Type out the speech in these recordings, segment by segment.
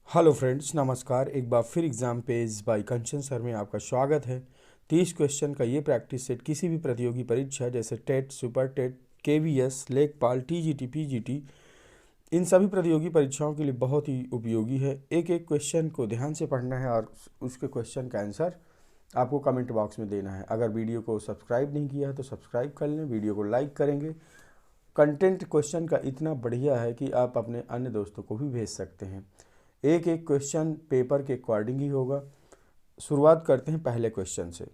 Hello friends, नमस्कार। एक बार फिर एग्जाम पेज बाय कंचन सर में आपका स्वागत है। 30 क्वेश्चन का ये प्रैक्टिस सेट किसी भी प्रतियोगी परीक्षा जैसे टेट, सुपर टेट, केवीएस, लेखपाल, टीजीटी, पीजीटी, इन सभी प्रतियोगी परीक्षाओं के लिए बहुत ही उपयोगी है। एक एक क्वेश्चन को ध्यान से पढ़ना है और उसके क्वेश्चन का आंसर आपको कमेंट बॉक्स में देना है। अगर वीडियो को सब्सक्राइब नहीं किया है तो सब्सक्राइब कर लें, वीडियो को लाइक करेंगे। कंटेंट क्वेश्चन का इतना बढ़िया है कि आप अपने अन्य दोस्तों को भी भेज सकते हैं। एक एक क्वेश्चन पेपर के अकॉर्डिंग ही होगा। शुरुआत करते हैं पहले क्वेश्चन से।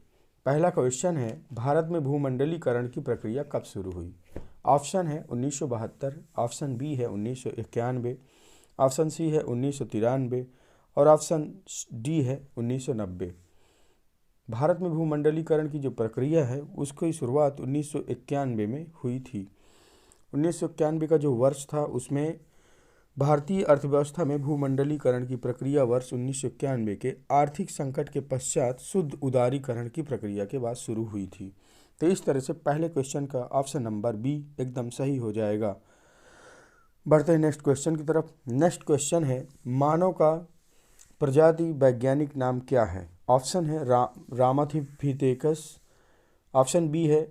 पहला क्वेश्चन है, भारत में भूमंडलीकरण की प्रक्रिया कब शुरू हुई? ऑप्शन है 1972, ऑप्शन बी है 1991, ऑप्शन सी है 1993 और ऑप्शन डी है 1990। भारत में भूमंडलीकरण की जो प्रक्रिया है उसकी शुरुआत 1991 में हुई थी। 1991 का जो वर्ष था उसमें भारतीय अर्थव्यवस्था में भूमंडलीकरण की प्रक्रिया वर्ष 1991 के आर्थिक संकट के पश्चात शुद्ध उदारीकरण की प्रक्रिया के बाद शुरू हुई थी। तो इस तरह से पहले क्वेश्चन का ऑप्शन नंबर बी एकदम सही हो जाएगा। बढ़ते हैं नेक्स्ट क्वेश्चन की तरफ। नेक्स्ट क्वेश्चन है, मानव का प्रजाति वैज्ञानिक नाम क्या है? ऑप्शन है रामाथिपिथेकस, ऑप्शन बी है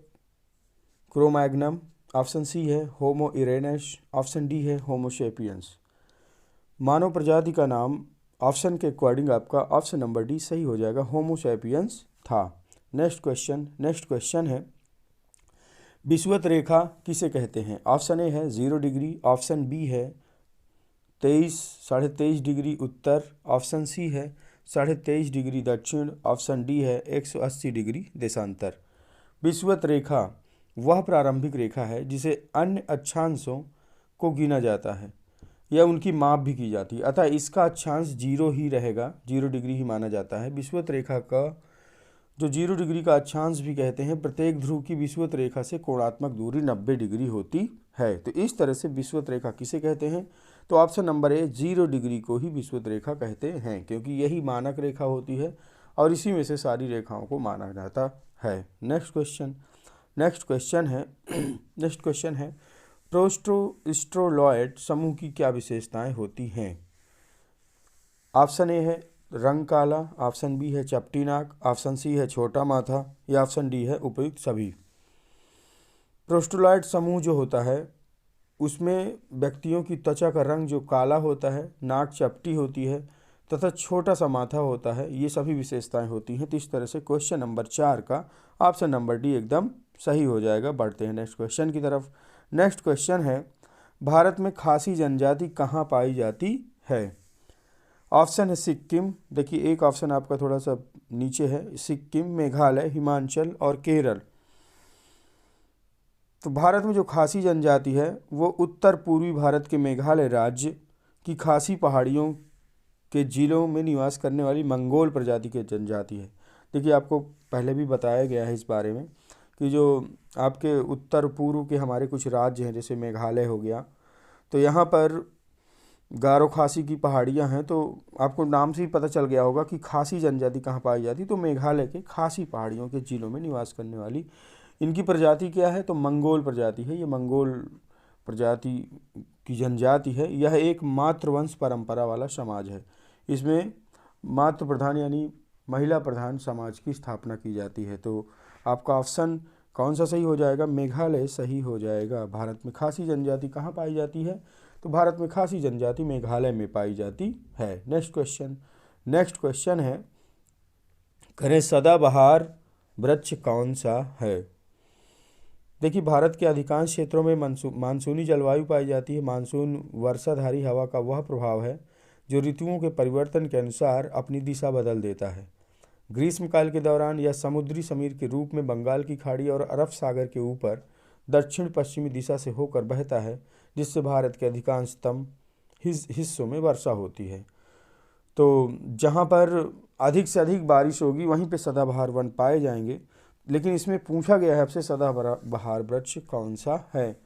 क्रोमैग्नम, ऑप्शन सी है होमो इरेनस, ऑप्शन डी है होमोसेपियंस। मानव प्रजाति का नाम ऑप्शन के अकॉर्डिंग आपका ऑप्शन नंबर डी सही हो जाएगा, होमोसेपियंस था। नेक्स्ट क्वेश्चन है, विषुवत रेखा किसे कहते हैं? ऑप्शन ए है 0 डिग्री, ऑप्शन बी है 23-23.5 डिग्री उत्तर, ऑप्शन सी है 23.5 डिग्री दक्षिण, ऑप्शन डी है 180 डिग्री देशांतर। विषुवत रेखा वह प्रारंभिक रेखा है जिसे अन्य अक्षांशों को गिना जाता है या उनकी माप भी की जाती है, अतः इसका अक्षांश 0 ही रहेगा, 0 डिग्री ही माना जाता है। विषुवत रेखा का जो 0 डिग्री का अक्षांश भी कहते हैं, प्रत्येक ध्रुव की विषुवत रेखा से कोणात्मक दूरी 90 डिग्री होती है। तो इस तरह से विषुवत रेखा किसे कहते हैं? तो ऑप्शन नंबर ए 0 डिग्री को ही विषुवत रेखा कहते हैं, क्योंकि यही मानक रेखा होती है और इसी में से सारी रेखाओं को माना जाता है। नेक्स्ट क्वेश्चन है प्रोस्टोस्ट्रोलॉयड समूह की क्या विशेषताएं होती हैं? ऑप्शन ए है रंग काला, ऑप्शन बी है चपटी नाक, ऑप्शन सी है छोटा माथा या ऑप्शन डी है उपयुक्त सभी। प्रोस्टोलॉयड समूह जो होता है उसमें व्यक्तियों की त्वचा का रंग जो काला होता है, नाक चपटी होती है तथा छोटा सा माथा होता है, ये सभी विशेषताएं होती हैं। तो इस तरह से क्वेश्चन नंबर 4 का ऑप्शन नंबर डी एकदम सही हो जाएगा। बढ़ते हैं नेक्स्ट क्वेश्चन की तरफ। नेक्स्ट क्वेश्चन है, भारत में खासी जनजाति कहाँ पाई जाती है? ऑप्शन है सिक्किम, देखिए एक ऑप्शन आपका थोड़ा सा नीचे है, सिक्किम, मेघालय, हिमाचल और केरल। तो भारत में जो खासी जनजाति है वो उत्तर पूर्वी भारत के मेघालय राज्य की खासी पहाड़ियों के जिलों में निवास करने वाली मंगोल प्रजाति की जनजाति है। देखिए आपको पहले भी बताया गया है इस बारे में कि जो आपके उत्तर पूर्व के हमारे कुछ राज्य हैं, जैसे मेघालय हो गया, तो यहाँ पर गारो खासी की पहाड़ियाँ हैं। तो आपको नाम से ही पता चल गया होगा कि खासी जनजाति कहाँ पाई जाती, तो मेघालय के खासी पहाड़ियों के जिलों में निवास करने वाली इनकी प्रजाति क्या है? तो मंगोल प्रजाति है। ये मंगोल प्रजाति की जनजाति है। यह एक मातृवंश परंपरा वाला समाज है। इसमें मातृ प्रधान यानी महिला प्रधान समाज की स्थापना की जाती है। तो आपका ऑप्शन कौन सा सही हो जाएगा? मेघालय सही हो जाएगा। भारत में खासी जनजाति कहाँ पाई जाती है? तो भारत में खासी जनजाति मेघालय में पाई जाती है। नेक्स्ट क्वेश्चन है, करें सदाबहार वृक्ष कौन सा है? देखिए भारत के अधिकांश क्षेत्रों में मानसूनी जलवायु पाई जाती है। मानसून वर्षाधारी हवा का वह प्रभाव है जो ऋतुओं के परिवर्तन के अनुसार अपनी दिशा बदल देता है। ग्रीष्मकाल के दौरान यह समुद्री समीर के रूप में बंगाल की खाड़ी और अरब सागर के ऊपर दक्षिण पश्चिमी दिशा से होकर बहता है, जिससे भारत के अधिकांशतम हिस्सों में वर्षा होती है। तो जहाँ पर अधिक से अधिक बारिश होगी वहीं पे सदाबहार वन पाए जाएंगे। लेकिन इसमें पूछा गया है आपसे सदाबहार वृक्ष कौन सा है?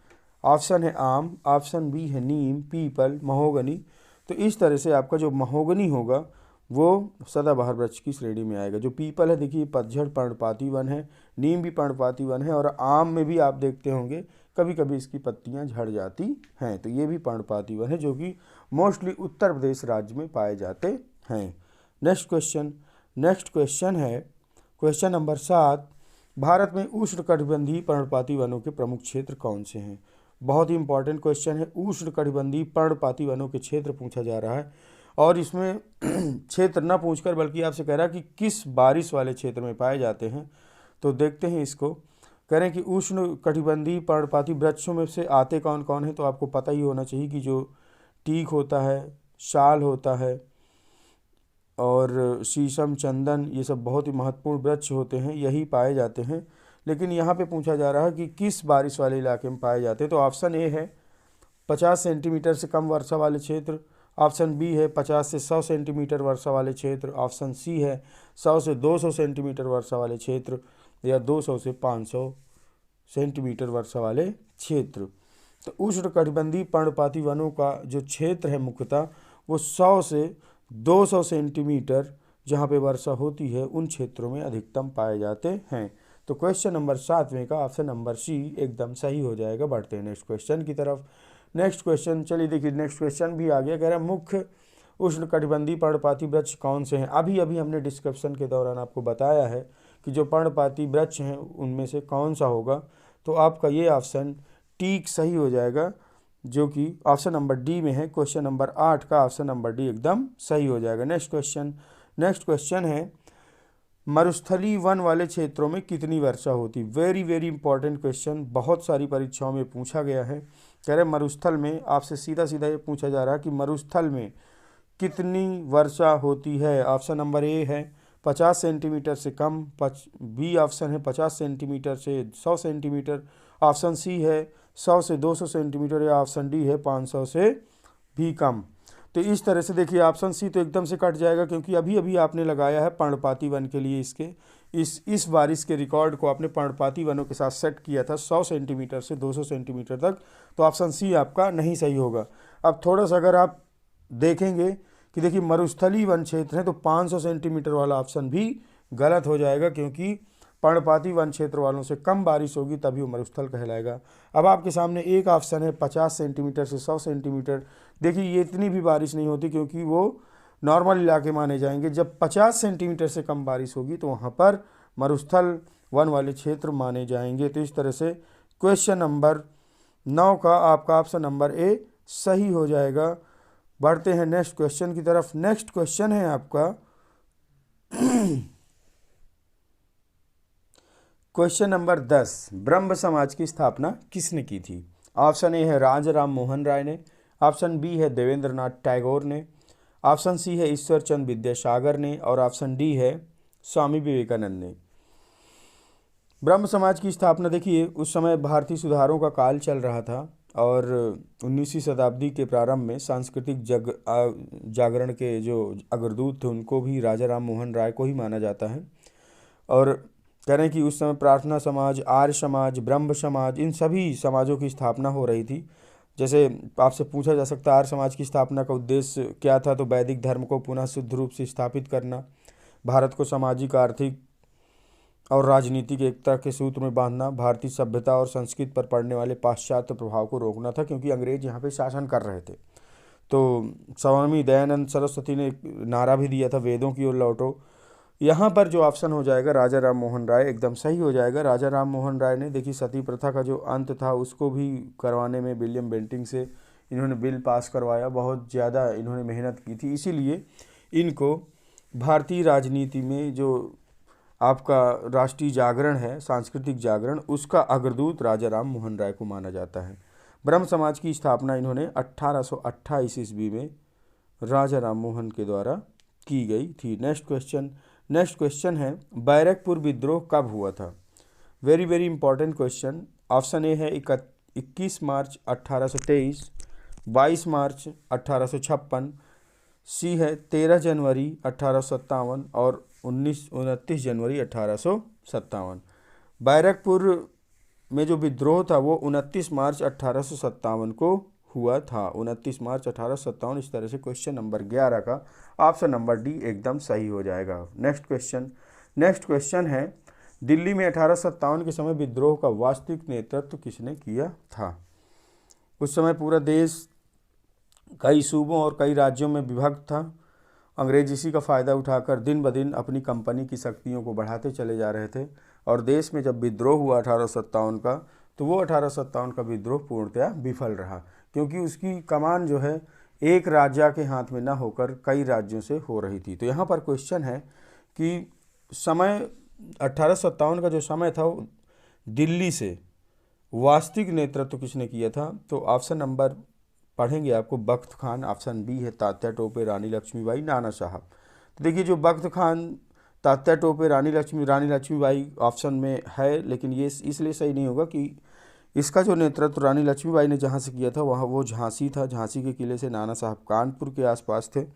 ऑप्शन है आम, ऑप्शन बी है नीम, पीपल, महोगनी। तो इस तरह से आपका जो महोगनी होगा वो सदाबहार वृक्ष की श्रेणी में आएगा। जो पीपल है देखिए पतझड़ पर्णपाती वन है, नीम भी पर्णपाती वन है और आम में भी आप देखते होंगे कभी कभी इसकी पत्तियां झड़ जाती हैं, तो ये भी पर्णपाती वन है जो कि मोस्टली उत्तर प्रदेश राज्य में पाए जाते हैं। नेक्स्ट क्वेश्चन है क्वेश्चन नंबर 7, भारत में उष्णकटिबंधीय पर्णपाती वनों के प्रमुख क्षेत्र कौन से हैं। बहुत ही इंपॉर्टेंट क्वेश्चन है, उष्णकटिबंधीय पर्णपाती वनों के क्षेत्र पूछा जा रहा है और इसमें क्षेत्र न पूछकर बल्कि आपसे कह रहा है कि किस बारिश वाले क्षेत्र में पाए जाते हैं। तो देखते हैं इसको। कह रहे हैं कि उष्णकटिबंधीय पर्णपाती वृक्षों में से आते कौन कौन है, तो आपको पता ही होना चाहिए कि जो टीक होता है, साल होता है और शीशम, चंदन, ये सब बहुत ही महत्वपूर्ण वृक्ष होते हैं, यही पाए जाते हैं। लेकिन यहाँ पे पूछा जा रहा है कि किस बारिश वाले इलाके में पाए जाते हैं। तो ऑप्शन ए है 50 सेंटीमीटर से कम वर्षा वाले क्षेत्र, ऑप्शन बी है 50 से 100 सेंटीमीटर वर्षा वाले क्षेत्र, ऑप्शन सी है 100 से 200 सेंटीमीटर वर्षा वाले क्षेत्र या 200 से 500 सेंटीमीटर वर्षा वाले क्षेत्र। तो उष्णकटिबंधीय पर्णपाती वनों का जो क्षेत्र है मुख्यतः वो 100 से 200 सेंटीमीटर जहाँ पे वर्षा होती है उन क्षेत्रों में अधिकतम पाए जाते हैं। तो क्वेश्चन नंबर 7वें का ऑप्शन नंबर सी एकदम सही हो जाएगा। बढ़ते हैं नेक्स्ट क्वेश्चन की तरफ। नेक्स्ट क्वेश्चन, चलिए देखिए नेक्स्ट क्वेश्चन भी आ गया। कह रहा है मुख्य उष्णकटिबंधीय पर्णपाती वृक्ष कौन से हैं। अभी हमने डिस्क्रिप्शन के दौरान आपको बताया है कि जो पर्णपाती वृक्ष हैं उनमें से कौन सा होगा। तो आपका ये ऑप्शन टीक सही हो जाएगा, जो कि ऑप्शन नंबर डी में है। क्वेश्चन नंबर 8 का ऑप्शन नंबर डी एकदम सही हो जाएगा। नेक्स्ट क्वेश्चन है मरुस्थलीय वन वाले क्षेत्रों में कितनी वर्षा होती। वेरी इंपॉर्टेंट क्वेश्चन, बहुत सारी परीक्षाओं में पूछा गया है। कह रहे मरुस्थल में आपसे सीधा ये पूछा जा रहा है कि मरुस्थल में कितनी वर्षा होती है। ऑप्शन नंबर ए है 50 सेंटीमीटर से कम, बी ऑप्शन है 50 सेंटीमीटर से 100 सेंटीमीटर, ऑप्शन सी है 100 से 200 सेंटीमीटर या ऑप्शन डी है 500 से भी कम। तो इस तरह से देखिए ऑप्शन सी तो एकदम से कट जाएगा क्योंकि अभी आपने लगाया है पर्णपाती वन के लिए इसके इस बारिश के रिकॉर्ड को आपने पर्णपाती वनों के साथ सेट किया था 100 सेंटीमीटर से 200 सेंटीमीटर तक। तो ऑप्शन सी आपका नहीं सही होगा। अब थोड़ा सा अगर आप देखेंगे कि देखिए मरुस्थलीय वन क्षेत्र है तो 500 सेंटीमीटर वाला ऑप्शन भी गलत हो जाएगा क्योंकि पर्णपाती वन क्षेत्र वालों से कम बारिश होगी तभी वो मरुस्थल कहलाएगा। अब आपके सामने एक ऑप्शन है 50 सेंटीमीटर से 100 सेंटीमीटर। देखिए ये इतनी भी बारिश नहीं होती क्योंकि वो नॉर्मल इलाके माने जाएंगे। जब 50 सेंटीमीटर से कम बारिश होगी तो वहाँ पर मरुस्थल वन वाले क्षेत्र माने जाएंगे। तो इस तरह से क्वेश्चन नंबर 9 का आपका ऑप्शन नंबर ए सही हो जाएगा। बढ़ते हैं नेक्स्ट क्वेश्चन की तरफ। नेक्स्ट क्वेश्चन है आपका क्वेश्चन नंबर 10, ब्रह्म समाज की स्थापना किसने की थी। ऑप्शन ए है राजा राम मोहन राय ने, ऑप्शन बी है देवेंद्रनाथ टैगोर ने, ऑप्शन सी है ईश्वर चंद्र विद्यासागर ने और ऑप्शन डी है स्वामी विवेकानंद ने। ब्रह्म समाज की स्थापना देखिए उस समय भारतीय सुधारों का काल चल रहा था और 19वीं शताब्दी के प्रारंभ में सांस्कृतिक जागरण के जो अग्रदूत थे उनको भी राजा राम मोहन राय को ही माना जाता है। और कह रहे हैं कि उस समय प्रार्थना समाज, आर्य समाज, ब्रह्म समाज, इन सभी समाजों की स्थापना हो रही थी। जैसे आपसे पूछा जा सकता है आर्य समाज की स्थापना का उद्देश्य क्या था, तो वैदिक धर्म को पुनः शुद्ध रूप से स्थापित करना, भारत को सामाजिक, आर्थिक और राजनीतिक एकता के सूत्र में बांधना, भारतीय सभ्यता और संस्कृति पर पड़ने वाले पाश्चात्य प्रभाव को रोकना था क्योंकि अंग्रेज यहाँ पे शासन कर रहे थे। तो स्वामी दयानंद सरस्वती ने एक नारा भी दिया था, वेदों की ओर लौटो। यहाँ पर जो ऑप्शन हो जाएगा राजा राम मोहन राय एकदम सही हो जाएगा। राजा राम मोहन राय ने देखिए सती प्रथा का जो अंत था उसको भी करवाने में विलियम बेंटिंक से इन्होंने बिल पास करवाया। बहुत ज़्यादा इन्होंने मेहनत की थी, इसीलिए इनको भारतीय राजनीति में जो आपका राष्ट्रीय जागरण है, सांस्कृतिक जागरण, उसका अग्रदूत राजा राम मोहन राय को माना जाता है। ब्रह्म समाज की स्थापना इन्होंने 1828 ईस्वी में राजा राम मोहन के द्वारा की गई थी। नेक्स्ट क्वेश्चन है बैरकपुर विद्रोह कब हुआ था। Very important question. Option A है 21 मार्च 1823, 22 मार्च 1856, सी है 13 जनवरी 1857 और 29 जनवरी 1857। बैरकपुर में जो विद्रोह था वो 29 मार्च 1857 को हुआ था। 29 मार्च 1857। इस तरह से क्वेश्चन नंबर 11 का ऑप्शन नंबर डी एकदम सही हो जाएगा। नेक्स्ट क्वेश्चन है दिल्ली में 1857 के समय विद्रोह का वास्तविक नेतृत्व किसने किया था। उस समय पूरा देश कई सूबों और कई राज्यों में विभक्त था। अंग्रेज इसी का फ़ायदा उठाकर दिन ब दिन अपनी कंपनी की शक्तियों को बढ़ाते चले जा रहे थे। और देश में जब विद्रोह हुआ 1857 का, तो वो 1857 का विद्रोह पूर्णतया विफल रहा, क्योंकि उसकी कमान जो है एक राजा के हाथ में न होकर कई राज्यों से हो रही थी। तो यहाँ पर क्वेश्चन है कि समय 1857 का जो समय था वो दिल्ली से वास्तविक नेतृत्व किसने किया था? तो ऑप्शन नंबर पढ़ेंगे आपको बख्त खान, ऑप्शन बी है तात्या टोपे, रानी लक्ष्मीबाई, नाना साहब। तो देखिए जो बख्त खान, तात्या टोपे, रानी लक्ष्मीबाई ऑप्शन में है, लेकिन ये इसलिए सही नहीं होगा कि इसका जो नेतृत्व रानी लक्ष्मीबाई ने जहाँ से किया था वहाँ वो झांसी था। झांसी के किले से नाना साहब कानपुर के आसपास थे।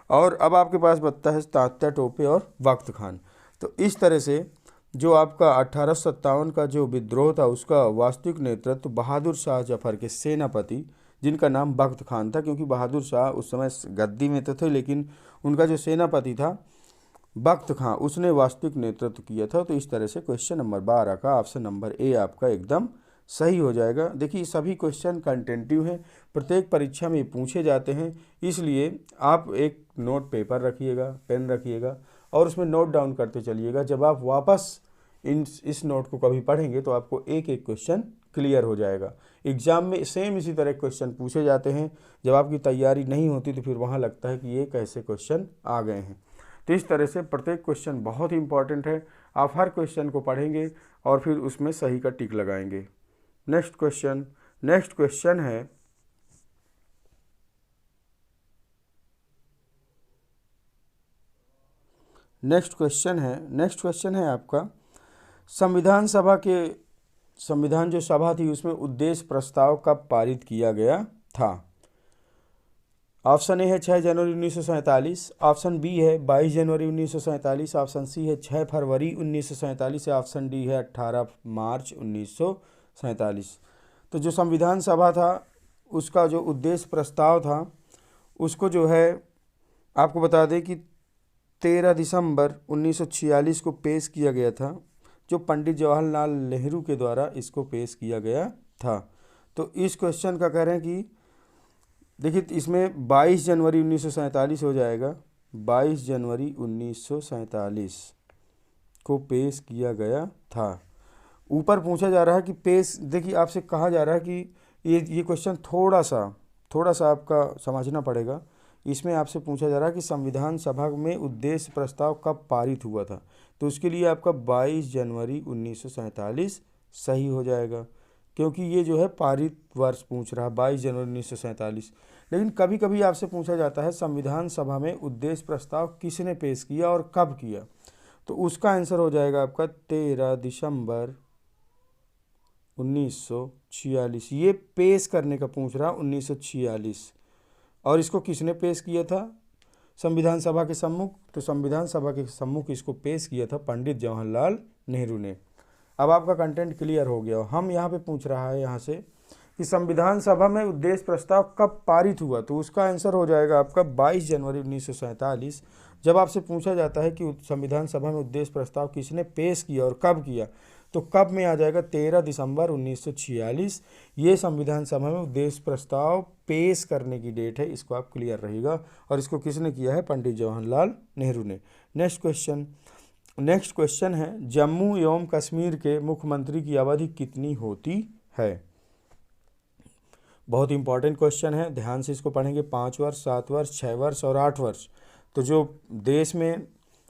और अब आपके पास बचता है तात्या टोपे और बख्त खान। तो इस तरह से जो आपका 1857 का जो विद्रोह था उसका वास्तविक नेतृत्व बहादुर शाह जफर के सेनापति, जिनका नाम बख्त खान था, क्योंकि बहादुर शाह उस समय गद्दी में तो थे, लेकिन उनका जो सेनापति था बख्त खान, उसने वास्तविक नेतृत्व किया था। तो इस तरह से क्वेश्चन नंबर 12 का ऑप्शन नंबर ए आपका एकदम सही हो जाएगा। देखिए सभी क्वेश्चन कंटेंटिव हैं, प्रत्येक परीक्षा में पूछे जाते हैं, इसलिए आप एक नोट पेपर रखिएगा, पेन रखिएगा और उसमें नोट डाउन करते चलिएगा। जब आप वापस इस नोट को कभी पढ़ेंगे तो आपको एक एक क्वेश्चन क्लियर हो जाएगा। एग्ज़ाम में सेम इसी तरह क्वेश्चन पूछे जाते हैं, जब आपकी तैयारी नहीं होती तो फिर वहाँ लगता है कि ये कैसे क्वेश्चन आ गए हैं। तो इस तरह से प्रत्येक क्वेश्चन बहुत ही इंपॉर्टेंट है। आप हर क्वेश्चन को पढ़ेंगे और फिर उसमें सही का टिक लगाएंगे। नेक्स्ट क्वेश्चन है नेक्स्ट क्वेश्चन है आपका संविधान जो सभा थी उसमें उद्देश्य प्रस्ताव कब पारित किया गया था? ऑप्शन ए है 6 जनवरी 1947, ऑप्शन बी है 22 जनवरी 1947, ऑप्शन सी है 6 फरवरी 1947, ऑप्शन डी है 18 मार्च 1947। तो जो संविधान सभा था उसका जो उद्देश्य प्रस्ताव था उसको जो है आपको बता दें कि 13 दिसंबर 1946 को पेश किया गया था, जो पंडित जवाहरलाल नेहरू के द्वारा इसको पेश किया गया था। तो इस क्वेश्चन का कह रहे हैं कि देखिए इसमें 22 जनवरी 1947 हो जाएगा। 22 जनवरी 1947 को पेश किया गया था। ऊपर पूछा जा रहा है कि पेश, देखिए आपसे कहा जा रहा है कि ये क्वेश्चन थोड़ा सा आपका समझना पड़ेगा। इसमें आपसे पूछा जा रहा है कि संविधान सभा में उद्देश्य प्रस्ताव कब पारित हुआ था, तो उसके लिए आपका 22 जनवरी 1947 सही हो जाएगा, क्योंकि ये जो है पारित वर्ष पूछ रहा है 22 जनवरी 1947। लेकिन कभी कभी आपसे पूछा जाता है संविधान सभा में उद्देश्य प्रस्ताव किसने पेश किया और कब किया, तो उसका आंसर हो जाएगा आपका 13 दिसंबर 1946। ये पेश करने का पूछ रहा 1946, और इसको किसने पेश किया था? संविधान सभा के सम्मुख। तो संविधान सभा के सम्मुख इसको पेश किया था पंडित जवाहरलाल नेहरू ने। अब आपका कंटेंट क्लियर हो गया। हम यहाँ पे पूछ रहा है यहाँ से कि संविधान सभा में उद्देश्य प्रस्ताव कब पारित हुआ, तो उसका आंसर हो जाएगा आपका 22 जनवरी 1947। जब आपसे पूछा जाता है कि संविधान सभा में उद्देश्य प्रस्ताव किसने पेश किया और कब किया, तो कब में आ जाएगा 13 दिसंबर 1946। ये संविधान सभा में उद्देश्य प्रस्ताव पेश करने की डेट है, इसको आप क्लियर रहेगा। और इसको किसने किया है? पंडित जवाहरलाल नेहरू ने। नेक्स्ट क्वेश्चन है जम्मू एवं कश्मीर के मुख्यमंत्री की अवधि कितनी होती है? बहुत इंपॉर्टेंट क्वेश्चन है, ध्यान से इसको पढ़ेंगे। 5 वर्ष, 7 वर्ष, 6 वर्ष और 8 वर्ष। तो जो देश में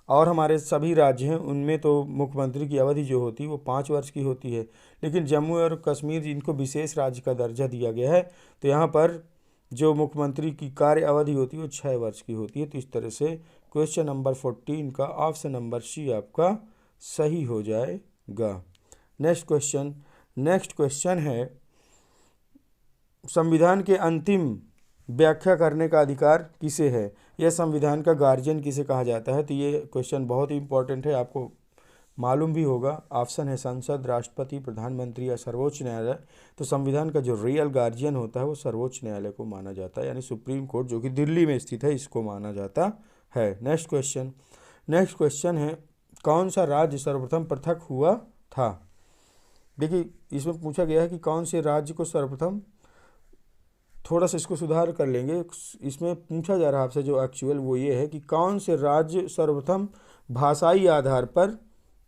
और हमारे सभी राज्य हैं उनमें तो मुख्यमंत्री की अवधि जो होती है वो 5 वर्ष की होती है, लेकिन जम्मू और कश्मीर जिनको विशेष राज्य का दर्जा दिया गया है तो यहाँ पर जो मुख्यमंत्री की कार्य अवधि होती है वो 6 वर्ष की होती है। तो इस तरह से क्वेश्चन नंबर 14 का ऑप्शन नंबर सी आपका सही हो जाएगा। नेक्स्ट क्वेश्चन है संविधान के अंतिम व्याख्या करने का अधिकार किसे है? यह संविधान का गार्जियन किसे कहा जाता है? तो ये क्वेश्चन बहुत ही इंपॉर्टेंट है, आपको मालूम भी होगा। ऑप्शन है संसद, राष्ट्रपति, प्रधानमंत्री या सर्वोच्च न्यायालय। तो संविधान का जो रियल गार्जियन होता है वो सर्वोच्च न्यायालय को माना जाता है, यानी सुप्रीम कोर्ट जो कि दिल्ली में स्थित है, इसको माना जाता है। नेक्स्ट क्वेश्चन है कौन सा राज्य सर्वप्रथम पृथक हुआ था? देखिए इसमें पूछा गया है कि कौन से राज्य को सर्वप्रथम थोड़ा सा इसको सुधार कर लेंगे। इसमें पूछा जा रहा है आपसे जो एक्चुअल वो ये है कि कौन से राज्य सर्वप्रथम भाषाई आधार पर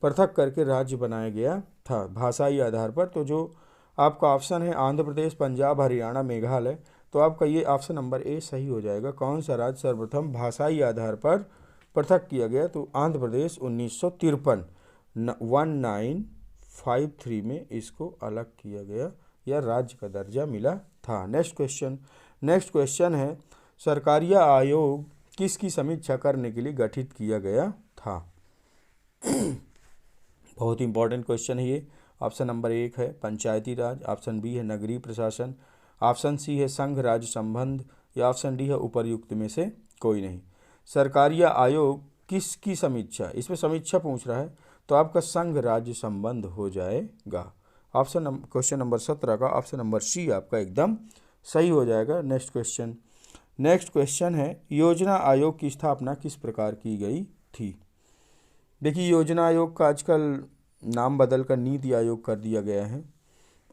पृथक करके राज्य बनाया गया था, भाषाई आधार पर। तो जो आपका ऑप्शन है आंध्र प्रदेश, पंजाब, हरियाणा, मेघालय, तो आपका ये ऑप्शन नंबर ए सही हो जाएगा। कौन सा राज्य सर्वप्रथम भाषाई आधार पर पृथक किया गया, तो आंध्र प्रदेश 1953 1953 में इसको अलग किया गया या राज्य का दर्जा मिला था। नेक्स्ट क्वेश्चन है सरकारिया आयोग किसकी समीक्षा करने के लिए गठित किया गया था। बहुत ही इंपॉर्टेंट क्वेश्चन है ये। ऑप्शन नंबर 1 है पंचायती राज, ऑप्शन बी है नगरीय प्रशासन, ऑप्शन सी है संघ राज्य संबंध, या ऑप्शन डी है उपर्युक्त में से कोई नहीं। सरकारिया आयोग किसकी समीक्षा, इसमें समीक्षा पूछ रहा है, तो आपका संघ राज्य संबंध हो जाएगा। क्वेश्चन नंबर 17 का ऑप्शन नंबर सी आपका एकदम सही हो जाएगा। नेक्स्ट क्वेश्चन है योजना आयोग की स्थापना किस प्रकार की गई थी। देखिए योजना आयोग का आजकल नाम बदल कर नीति आयोग कर दिया गया है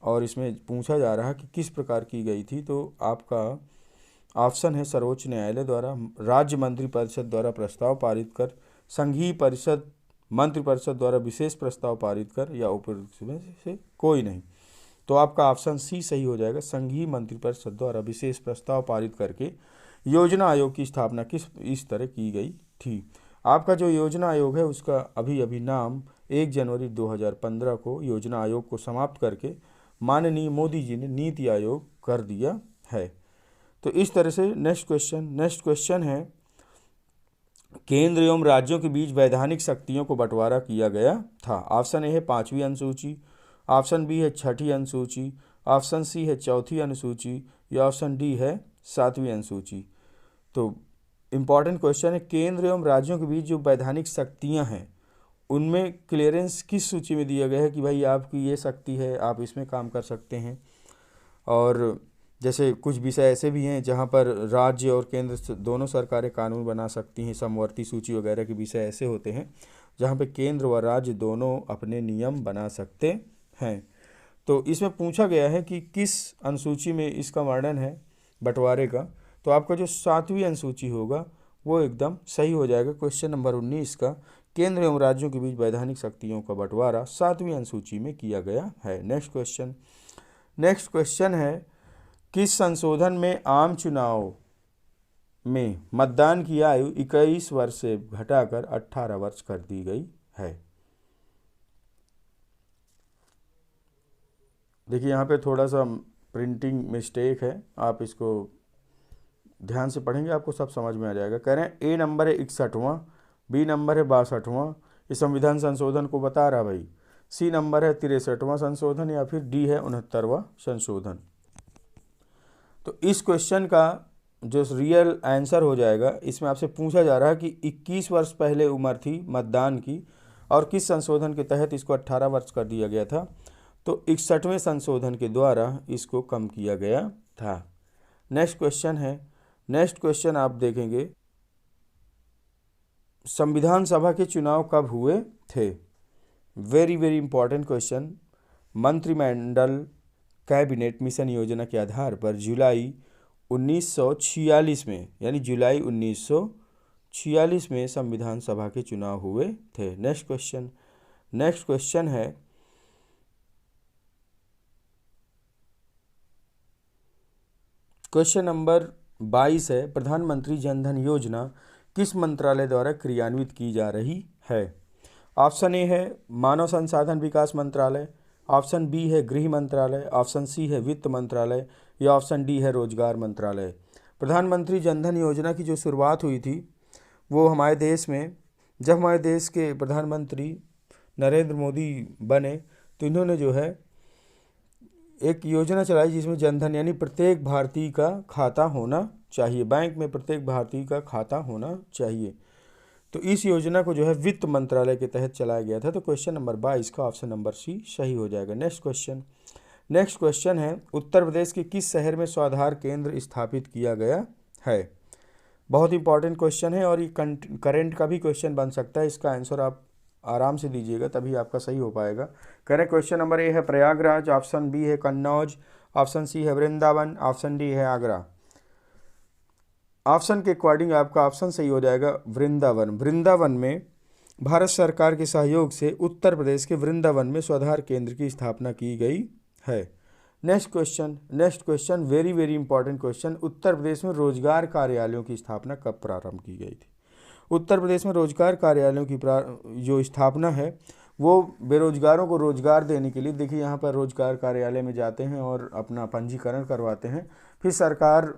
और इसमें पूछा जा रहा है कि किस प्रकार की गई थी, तो आपका ऑप्शन है सर्वोच्च न्यायालय द्वारा, राज्य मंत्रिपरिषद द्वारा प्रस्ताव पारित कर, संघीय परिषद मंत्रिपरिषद द्वारा विशेष प्रस्ताव पारित कर, या उपर्युक्त में से कोई नहीं। तो आपका ऑप्शन सी सही हो जाएगा, संघीय मंत्रिपरिषद द्वारा विशेष प्रस्ताव पारित करके योजना आयोग की स्थापना इस तरह की गई थी। आपका जो योजना आयोग है उसका अभी नाम 1 जनवरी 2015 को योजना आयोग को समाप्त करके माननीय मोदी जी ने नीति आयोग कर दिया है। तो इस तरह से नेक्स्ट क्वेश्चन है केंद्र एवं राज्यों के बीच वैधानिक शक्तियों को बंटवारा किया गया था। ऑप्शन ए है 5वीं अनुसूची, ऑप्शन बी है 6ठी अनुसूची, ऑप्शन सी है 4थी अनुसूची, या ऑप्शन डी है 7वीं अनुसूची। तो इम्पॉर्टेंट क्वेश्चन है केंद्र एवं राज्यों के बीच जो वैधानिक शक्तियां हैं उनमें क्लियरेंस किस सूची में दिया गया है कि भाई आपकी ये शक्ति है, आप इसमें काम कर सकते हैं। और जैसे कुछ विषय ऐसे भी हैं जहां पर राज्य और केंद्र दोनों सरकारें कानून बना सकती हैं, समवर्ती सूची वगैरह के विषय ऐसे होते हैं जहां पे केंद्र व राज्य दोनों अपने नियम बना सकते हैं। तो इसमें पूछा गया है कि किस अनुसूची में इसका वर्णन है बंटवारे का, तो आपका जो 7वीं अनुसूची होगा वो एकदम सही हो जाएगा। क्वेश्चन नंबर 19 का केंद्र एवं राज्यों के बीच वैधानिक शक्तियों का बंटवारा 7वीं अनुसूची में किया गया है। नेक्स्ट क्वेश्चन है किस संशोधन में आम चुनाव में मतदान की आयु 21 वर्ष से घटाकर 18 वर्ष कर दी गई है। देखिए यहाँ पे थोड़ा सा प्रिंटिंग मिस्टेक है, आप इसको ध्यान से पढ़ेंगे आपको सब समझ में आ जाएगा। कह रहे हैं ए नंबर है 61वां, बी नंबर है 62वां, इस संविधान संशोधन को बता रहा भाई, सी नंबर है 63वां संशोधन, या फिर डी है 69वां संशोधन। तो इस क्वेश्चन का जो रियल आंसर हो जाएगा, इसमें आपसे पूछा जा रहा है कि 21 वर्ष पहले उम्र थी मतदान की और किस संशोधन के तहत इसको 18 वर्ष कर दिया गया था, तो 61वें संशोधन के द्वारा इसको कम किया गया था। नेक्स्ट क्वेश्चन आप देखेंगे संविधान सभा के चुनाव कब हुए थे। Very important question. मंत्रिमंडल कैबिनेट मिशन योजना के आधार पर जुलाई 1946 में, यानी जुलाई 1946 में संविधान सभा के चुनाव हुए थे। नेक्स्ट क्वेश्चन है क्वेश्चन नंबर 22 है प्रधानमंत्री जनधन योजना किस मंत्रालय द्वारा क्रियान्वित की जा रही है। ऑप्शन ए है मानव संसाधन विकास मंत्रालय, ऑप्शन बी है गृह मंत्रालय, ऑप्शन सी है वित्त मंत्रालय, या ऑप्शन डी है रोजगार मंत्रालय। प्रधानमंत्री जनधन योजना की जो शुरुआत हुई थी वो हमारे देश में, जब हमारे देश के प्रधानमंत्री नरेंद्र मोदी बने तो इन्होंने जो है एक योजना चलाई जिसमें जनधन यानी प्रत्येक भारतीय का खाता होना चाहिए, बैंक में प्रत्येक भारतीय का खाता होना चाहिए। तो इस योजना को जो है वित्त मंत्रालय के तहत चलाया गया था। तो क्वेश्चन नंबर 22 का ऑप्शन नंबर सी सही हो जाएगा। नेक्स्ट क्वेश्चन है उत्तर प्रदेश के किस शहर में स्वाधार केंद्र स्थापित किया गया है। बहुत इंपॉर्टेंट क्वेश्चन है और ये करंट का भी क्वेश्चन बन सकता है, इसका आंसर आप आराम से दीजिएगा तभी आपका सही हो पाएगा। करें क्वेश्चन नंबर ए है प्रयागराज, ऑप्शन बी है कन्नौज, ऑप्शन सी है वृंदावन, ऑप्शन डी है आगरा। ऑप्शन के अकॉर्डिंग आपका ऑप्शन सही हो जाएगा वृंदावन। वृंदावन में भारत सरकार के सहयोग से उत्तर प्रदेश के वृंदावन में स्वाधार केंद्र की स्थापना की गई है। Next question very very important question. Uttar Pradesh में रोजगार कार्यालयों की स्थापना कब प्रारंभ की गई थी? उत्तर प्रदेश में रोजगार कार्यालयों की जो स्थापना है वो बेरोजगारों को रोजगार देने के लिए, देखिए यहाँ पर रोजगार कार्यालय में जाते हैं और अपना पंजीकरण करवाते हैं। फिर सरकार,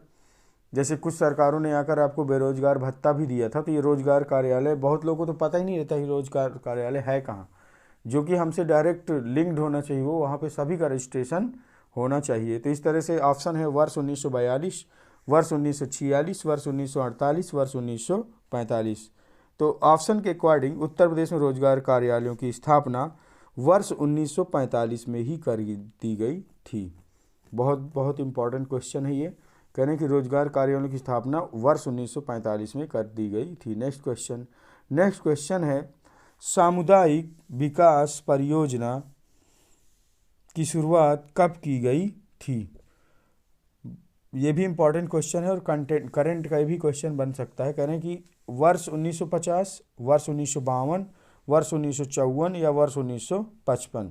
जैसे कुछ सरकारों ने आकर आपको बेरोजगार भत्ता भी दिया था, तो ये रोजगार कार्यालय बहुत लोगों को तो पता ही नहीं रहता कि रोजगार कार्यालय है कहाँ, जो कि हमसे डायरेक्ट लिंक्ड होना चाहिए, वो वहाँ पे सभी का रजिस्ट्रेशन होना चाहिए। तो इस तरह से ऑप्शन है वर्ष 1942, वर्ष 1946, वर्ष 1948, वर्ष 1945। तो ऑप्शन के अकॉर्डिंग उत्तर प्रदेश में रोजगार कार्यालयों की स्थापना वर्ष 1945 में ही कर दी गई थी। बहुत बहुत इंपॉर्टेंट क्वेश्चन है ये, कह रहे हैं कि रोजगार कार्यालयों की स्थापना वर्ष 1945 में कर दी गई थी। नेक्स्ट क्वेश्चन है सामुदायिक विकास परियोजना की शुरुआत कब की गई थी? ये भी इंपॉर्टेंट क्वेश्चन है और करंट का भी क्वेश्चन बन सकता है। कह रहे हैं कि वर्ष 1950, वर्ष 1952, वर्ष 1954 या वर्ष 1955।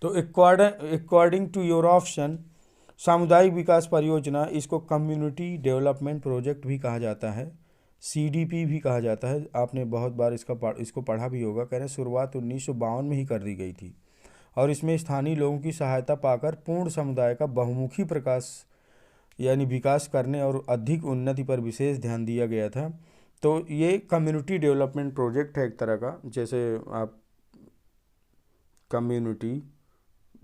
तो अकॉर्डिंग टू योर ऑप्शन, सामुदायिक विकास परियोजना, इसको कम्युनिटी डेवलपमेंट प्रोजेक्ट भी कहा जाता है, CDP भी कहा जाता है। आपने बहुत बार इसको पढ़ा भी होगा। कह रहे हैं शुरुआत 1952 में ही कर दी गई थी और इसमें स्थानीय लोगों की सहायता पाकर पूर्ण समुदाय का बहुमुखी प्रकाश यानी विकास करने और अधिक उन्नति पर विशेष ध्यान दिया गया था। तो ये कम्युनिटी डेवलपमेंट प्रोजेक्ट है एक तरह का, जैसे आप कम्युनिटी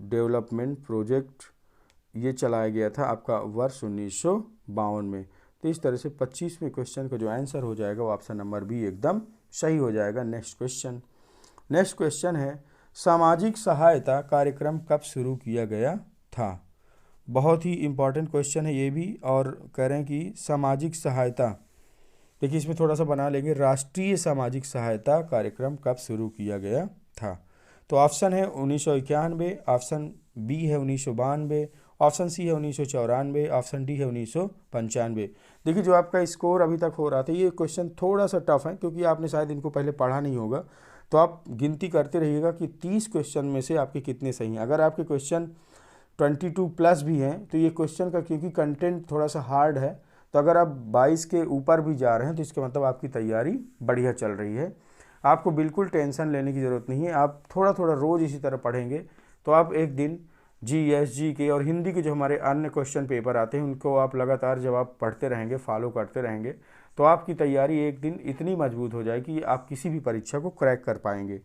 डेवलपमेंट प्रोजेक्ट ये चलाया गया था आपका वर्ष 1952 में। तो इस तरह से 25वें क्वेश्चन का जो आंसर हो जाएगा वो ऑप्शन नंबर बी एकदम सही हो जाएगा। नेक्स्ट क्वेश्चन है सामाजिक सहायता कार्यक्रम कब शुरू किया गया था? बहुत ही इम्पॉर्टेंट क्वेश्चन है ये भी। और कह रहे हैं कि सामाजिक सहायता, देखिए इसमें थोड़ा सा बना लेंगे, राष्ट्रीय सामाजिक सहायता कार्यक्रम कब शुरू किया गया था? तो ऑप्शन है 1991, ऑप्शन बी है 1992, ऑप्शन सी है 1994, ऑप्शन डी है 1995। देखिए जो आपका स्कोर अभी तक हो रहा था, ये क्वेश्चन थोड़ा सा टफ है क्योंकि आपने शायद इनको पहले पढ़ा नहीं होगा। तो आप गिनती करते रहिएगा कि 30 क्वेश्चन में से आपके कितने सही हैं। अगर आपके क्वेश्चन 22 प्लस भी हैं तो ये क्वेश्चन का क्योंकि कंटेंट थोड़ा सा हार्ड है, तो अगर आप 22 के ऊपर भी जा रहे हैं तो इसका मतलब आपकी तैयारी बढ़िया चल रही है। आपको बिल्कुल टेंशन लेने की ज़रूरत नहीं है। आप थोड़ा थोड़ा रोज़ इसी तरह पढ़ेंगे तो आप एक दिन GS GK और हिंदी के जो हमारे अन्य क्वेश्चन पेपर आते हैं उनको आप लगातार जब आप पढ़ते रहेंगे, फॉलो करते रहेंगे, तो आपकी तैयारी एक दिन इतनी मजबूत हो जाएगी कि आप किसी भी परीक्षा को क्रैक कर पाएंगे।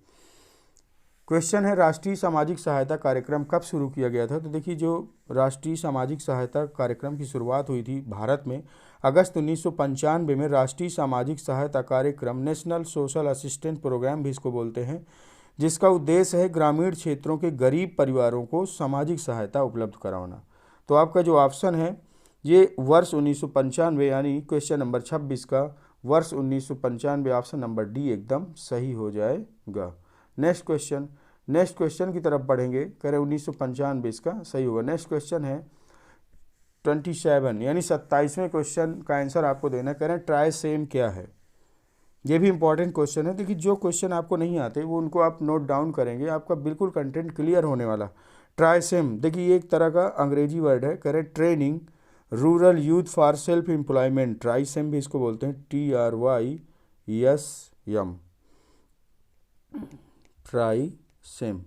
क्वेश्चन है राष्ट्रीय सामाजिक सहायता कार्यक्रम कब शुरू किया गया था? तो देखिए जो राष्ट्रीय सामाजिक सहायता कार्यक्रम की शुरुआत हुई थी भारत में अगस्त 1995 में राष्ट्रीय सामाजिक सहायता कार्यक्रम, नेशनल सोशल असिस्टेंट प्रोग्राम भी इसको बोलते हैं, जिसका उद्देश्य है ग्रामीण क्षेत्रों के गरीब परिवारों को सामाजिक सहायता उपलब्ध कराना। तो आपका जो ऑप्शन है ये वर्ष 1995 यानी क्वेश्चन नंबर 26 का वर्ष 1995 ऑप्शन नंबर डी एकदम सही हो जाएगा। नेक्स्ट क्वेश्चन की तरफ बढ़ेंगे। कह रहे 1995 इसका सही होगा। नेक्स्ट क्वेश्चन है 27 यानी 27वें क्वेश्चन का आंसर आपको देना। कह रहे हैं ट्राइसेम क्या है? ये भी इंपॉर्टेंट क्वेश्चन है। देखिए जो क्वेश्चन आपको नहीं आते वो उनको आप नोट डाउन करेंगे, आपका बिल्कुल कंटेंट क्लियर होने वाला। ट्राइसेम देखिए ये एक तरह का अंग्रेजी वर्ड है। कह रहे training rural youth for self employment, TRYSEM भी इसको बोलते हैं, TRYSM, ट्राइसेम।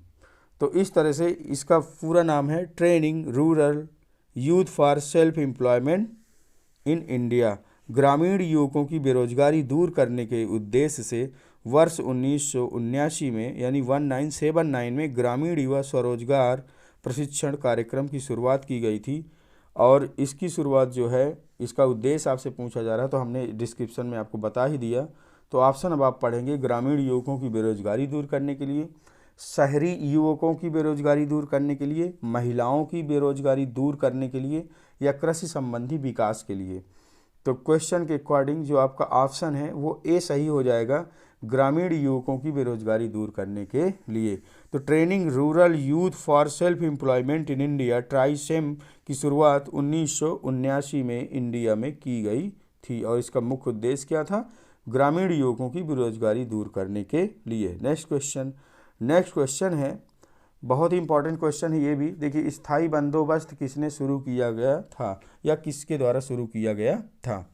तो इस तरह से इसका पूरा नाम है training rural youth for self employment in India. ग्रामीण युवकों की बेरोजगारी दूर करने के उद्देश्य से वर्ष 1979 में यानी 1979 में ग्रामीण युवा स्वरोजगार प्रशिक्षण कार्यक्रम की शुरुआत की गई थी। और इसकी शुरुआत जो है, इसका उद्देश्य आपसे पूछा जा रहा है तो हमने डिस्क्रिप्शन में आपको बता ही दिया। तो ऑप्शन अब आप पढ़ेंगे ग्रामीण युवकों की बेरोजगारी दूर करने के लिए, शहरी युवकों की बेरोजगारी दूर करने के लिए, महिलाओं की बेरोजगारी दूर करने के लिए या कृषि संबंधी विकास के लिए। तो क्वेश्चन के अकॉर्डिंग जो आपका ऑप्शन है वो ए सही हो जाएगा। ग्रामीण युवकों की बेरोजगारी दूर करने के लिए। तो training rural youth for self employment in India TRYSEM की शुरुआत 1979 में इंडिया में की गई थी और इसका मुख्य उद्देश्य क्या था? ग्रामीण युवकों की बेरोजगारी दूर करने के लिए। नेक्स्ट क्वेश्चन है, बहुत ही इंपॉर्टेंट क्वेश्चन है ये भी। देखिए, स्थायी बंदोबस्त किसने शुरू किया गया था या किसके द्वारा शुरू किया गया था?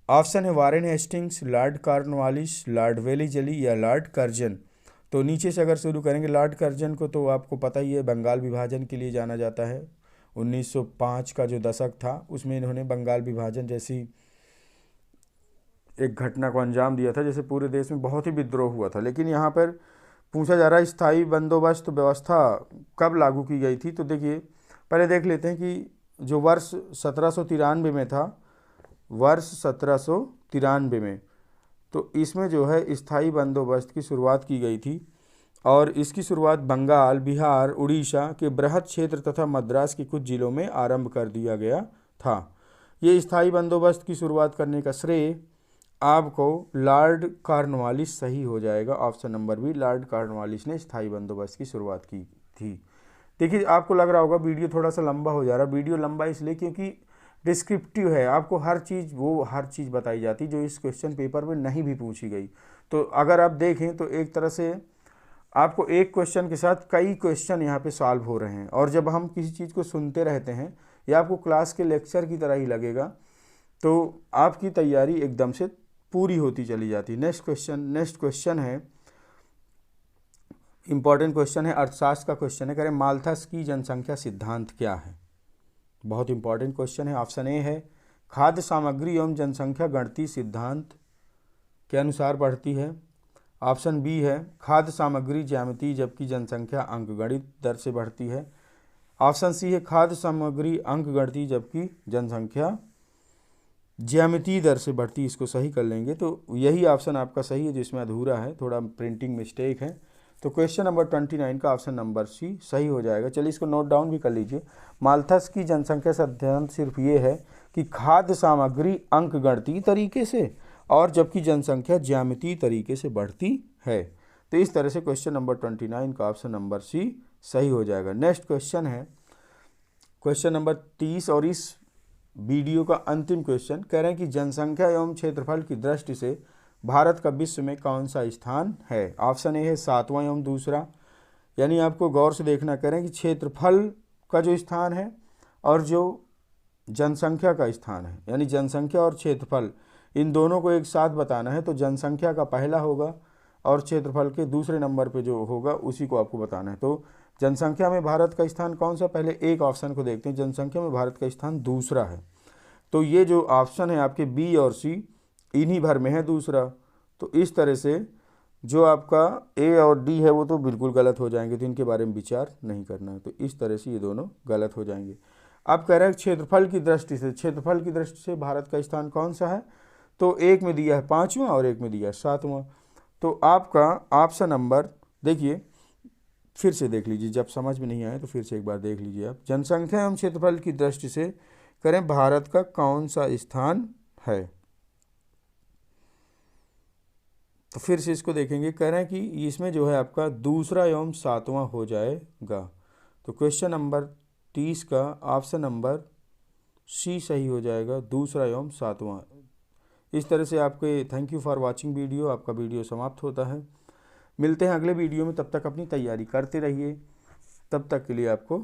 ऑप्शन है Warren Hastings, Lord Cornwallis, Lord Wellesley या लॉर्ड कर्जन। तो नीचे से अगर शुरू करेंगे लॉर्ड कर्जन को, तो आपको पता ही है बंगाल विभाजन के लिए जाना जाता है। 1905 का जो दशक था उसमें इन्होंने बंगाल विभाजन जैसी एक घटना को अंजाम दिया था, जैसे पूरे देश में बहुत ही विद्रोह हुआ था। लेकिन यहाँ पर पूछा जा रहा है स्थायी बंदोबस्त व्यवस्था कब लागू की गई थी। तो देखिए, पहले देख लेते हैं कि जो वर्ष 1793 में था, वर्ष 1793 में, तो इसमें जो है स्थायी बंदोबस्त की शुरुआत की गई थी और इसकी शुरुआत बंगाल, बिहार, उड़ीसा के बृहद क्षेत्र तथा मद्रास के कुछ जिलों में आरंभ कर दिया गया था। ये स्थायी बंदोबस्त की शुरुआत करने का श्रेय आपको लॉर्ड कॉर्नवालिस, सही हो जाएगा option number B, Lord Cornwallis ने स्थायी बंदोबस्त की शुरुआत की थी। देखिए, आपको लग रहा होगा वीडियो थोड़ा सा लंबा हो जा रहा है। वीडियो लंबा इसलिए क्योंकि डिस्क्रिप्टिव है, आपको हर चीज़ बताई जाती जो इस क्वेश्चन पेपर में नहीं भी पूछी गई। तो अगर आप देखें तो एक तरह से आपको एक क्वेश्चन के साथ कई क्वेश्चन यहाँ पे सॉल्व हो रहे हैं, और जब हम किसी चीज़ को सुनते रहते हैं या आपको क्लास के लेक्चर की तरह ही लगेगा, तो आपकी तैयारी एकदम से पूरी होती चली जाती है। नेक्स्ट क्वेश्चन है, इंपॉर्टेंट क्वेश्चन है, अर्थशास्त्र का क्वेश्चन है। करें माल्थस की जनसंख्या सिद्धांत क्या है? बहुत इंपॉर्टेंट क्वेश्चन है। ऑप्शन ए है खाद्य सामग्री एवं जनसंख्या गणती सिद्धांत के अनुसार बढ़ती है। ऑप्शन बी है खाद्य सामग्री ज्यामिति जबकि जनसंख्या अंकगणित दर से बढ़ती है। ऑप्शन सी है खाद्य सामग्री अंकगणित जबकि जनसंख्या ज्यामितीय दर से बढ़ती। इसको सही कर लेंगे तो यही ऑप्शन आपका सही है, जिसमें अधूरा है, थोड़ा प्रिंटिंग मिस्टेक है। तो क्वेश्चन नंबर 29 का ऑप्शन नंबर सी सही हो जाएगा। चलिए इसको नोट डाउन भी कर लीजिए। माल्थस की जनसंख्या सिद्धांत सिर्फ ये है कि खाद्य सामग्री अंकगणितीय तरीके से और जबकि जनसंख्या ज्यामितीय तरीके से बढ़ती है। तो इस तरह से क्वेश्चन नंबर 29 का ऑप्शन नंबर सी सही हो जाएगा। नेक्स्ट क्वेश्चन है क्वेश्चन नंबर 30 और इस वीडियो का अंतिम क्वेश्चन। कह रहे हैं कि जनसंख्या एवं क्षेत्रफल की दृष्टि से भारत का विश्व में कौन सा स्थान है? ऑप्शन ए है 7वां एवं दूसरा, यानी आपको गौर से देखना। कह रहे हैं कि क्षेत्रफल का जो स्थान है और जो जनसंख्या का स्थान है, यानी जनसंख्या और क्षेत्रफल इन दोनों को एक साथ बताना है। तो जनसंख्या का पहला होगा और क्षेत्रफल के दूसरे नंबर पे जो होगा उसी को आपको बताना है। तो जनसंख्या में भारत का स्थान कौन सा? पहले एक ऑप्शन को देखते हैं। जनसंख्या में भारत का स्थान दूसरा है। तो ये जो ऑप्शन है आपके बी और सी इन्हीं भर में है दूसरा। तो इस तरह से जो आपका ए और डी है वो तो बिल्कुल गलत हो जाएंगे, तो इनके बारे में विचार नहीं करना है। तो इस तरह से ये दोनों गलत हो जाएंगे। अब कह रहे हैं क्षेत्रफल की दृष्टि से भारत का स्थान कौन सा है? तो एक में दिया है 5वां और एक में दिया है 7वां। तो आपका ऑप्शन नंबर देखिए, फिर से देख लीजिए, जब समझ में नहीं आए तो फिर से एक बार देख लीजिए आप। जनसंख्या एवं क्षेत्रफल की दृष्टि से करें भारत का कौन सा स्थान है? तो फिर से इसको देखेंगे। कह रहे हैं कि इसमें जो है आपका दूसरा एवं 7वां हो जाएगा। तो क्वेश्चन नंबर 30 का ऑप्शन नंबर सी सही हो जाएगा, दूसरा एवं 7वां। इस तरह से आपके thank you for watching video. आपका वीडियो समाप्त होता है। मिलते हैं अगले वीडियो में, तब तक अपनी तैयारी करते रहिए। तब तक के लिए आपको